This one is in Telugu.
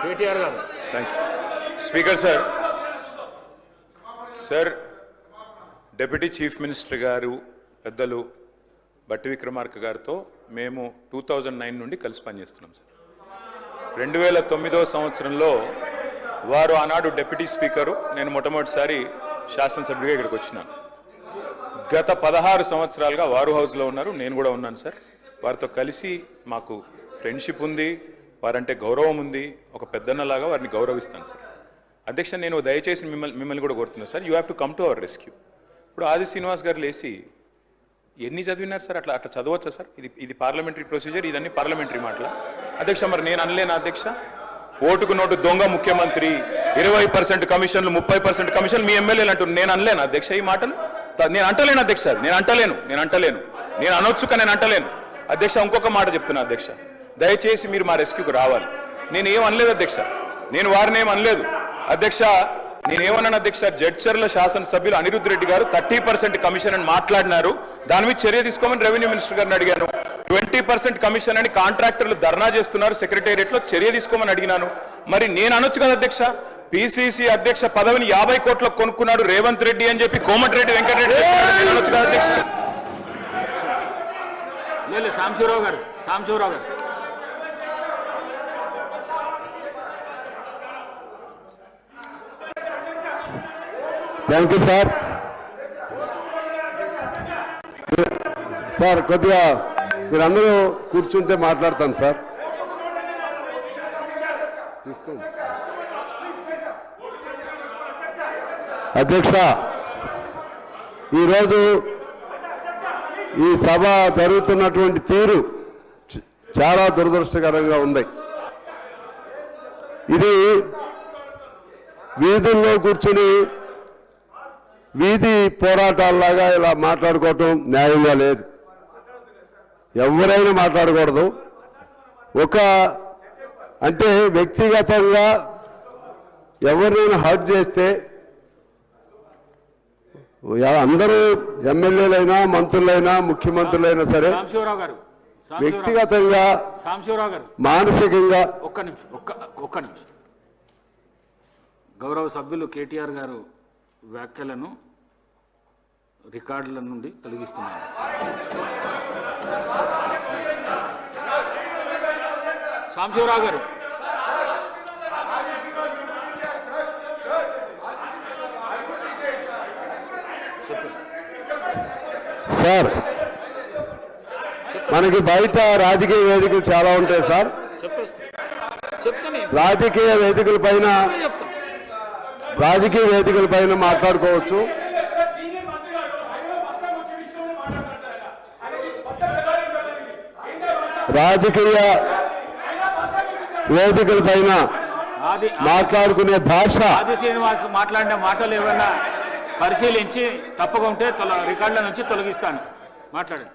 కేటీఆర్ గారు. Thank you speaker sir. Sir, deputy chief minister గారు పెద్దలు బట్టి విక్రమార్క గారితో మేము 2009 నుండి కలిసి పనిచేస్తున్నాం సార్. 2009వ సంవత్సరంలో వారు ఆనాడు డిప్యూటీ స్పీకరు, నేను మొట్టమొదటిసారి శాసనసభ్యుడిగా ఇక్కడికి వచ్చినాను. గత 16 సంవత్సరాలుగా వారు హౌస్లో ఉన్నారు, నేను కూడా ఉన్నాను సార్. వారితో కలిసి మాకు ఫ్రెండ్షిప్ ఉంది, వారంటే గౌరవం ఉంది. ఒక పెద్దన్నలాగా వారిని గౌరవిస్తాను సార్. అధ్యక్ష, నేను దయచేసి మిమ్మల్ని కూడా కోరుతున్నాను sir, you have to come to our rescue. ఇప్పుడు ఆది శ్రీనివాస్ గారు లేచి ఎన్ని చదివినారు సార్? అట్లా చదవచ్చా సార్? ఇది పార్లమెంటరీ ప్రొసీజర్, ఇదన్నీ పార్లమెంటరీ మాటల అధ్యక్ష. మరి నేను అనలేనా అధ్యక్ష? ఓటుకు నోటు దొంగ ముఖ్యమంత్రి, 20% కమిషన్లు, 30% కమిషన్లు మీ ఎమ్మెల్యేలు అంటున్నారు. నేను అనలేను అధ్యక్ష ఈ మాటలు? నేను అంటలేను అధ్యక్ష, నేను అనొచ్చు కానీ నేను అంటలేను అధ్యక్ష. ఇంకొక మాట చెప్తున్నా అధ్యక్ష, దయచేసి మీరు మా రెస్క్యూకి రావాలి. నేనేం అనలేదు అధ్యక్ష, నేను వారిని ఏం అనలేదు అధ్యక్ష. నేనేమన్నాను అధ్యక్ష, జడ్చర్ల శాసనసభ్యులు అనిరుద్ధ్ రెడ్డి గారు 30% కమిషన్ అని మాట్లాడినారు, దాని మీద చర్య తీసుకోమని రెవెన్యూ మినిస్టర్ గారిని అడిగాను. 20% కమిషన్ అని కాంట్రాక్టర్లు ధర్నా చేస్తున్నారు సెక్రటేరియట్ లో, చర్య తీసుకోమని అడిగినాను. మరి నేను అనొచ్చు కదా అధ్యక్ష? పిసిసి అధ్యక్ష పదవిని 50 కోట్లకు కొనుక్కున్నాడు రేవంత్ రెడ్డి అని చెప్పి కోమటిరెడ్డి వెంకటరెడ్డి అనొచ్చు కదా అధ్యక్ష? సాంశివరావు గారు. Thank you sir. సార్ కొద్దిగా మీరందరూ కూర్చుంటే మాట్లాడతాను సార్. తీసుకోండి అధ్యక్ష. ఈరోజు ఈ సభ జరుగుతున్నటువంటి తీరు చాలా దురదృష్టకరంగా ఉంది. ఇది వీధుల్లో కూర్చుని వీధి పోరాటాల్లాగా ఇలా మాట్లాడుకోవటం న్యాయంగా లేదు. ఎవరైనా మాట్లాడకూడదు. అంటే వ్యక్తిగతంగా ఎవరినైనా హర్ట్ చేస్తే అందరూ ఎమ్మెల్యేలైనా మంత్రులైనా ముఖ్యమంత్రులైనా సరే వ్యక్తిగతంగా మానసికంగా ఒక్క నిమిషం గౌరవ సభ్యులు కేటీఆర్ గారు వ్యాఖ్యలను రికార్డుల నుండి తొలగిస్తున్నారు. సాంశివరావు గారు. సార్, మనకి బయట రాజకీయ వేదికలు చాలా ఉంటాయి సార్. రాజకీయ వేదికల పైన మాట్లాడుకోవచ్చు. రాజకీయ వేదికల పైన మాట్లాడుకునే భాష. ఆది శ్రీనివాస్ మాట్లాడిన మాటలు ఏమైనా పరిశీలించి తప్పగా ఉంటే రికార్డుల నుంచి తొలగిస్తాను. మాట్లాడండి.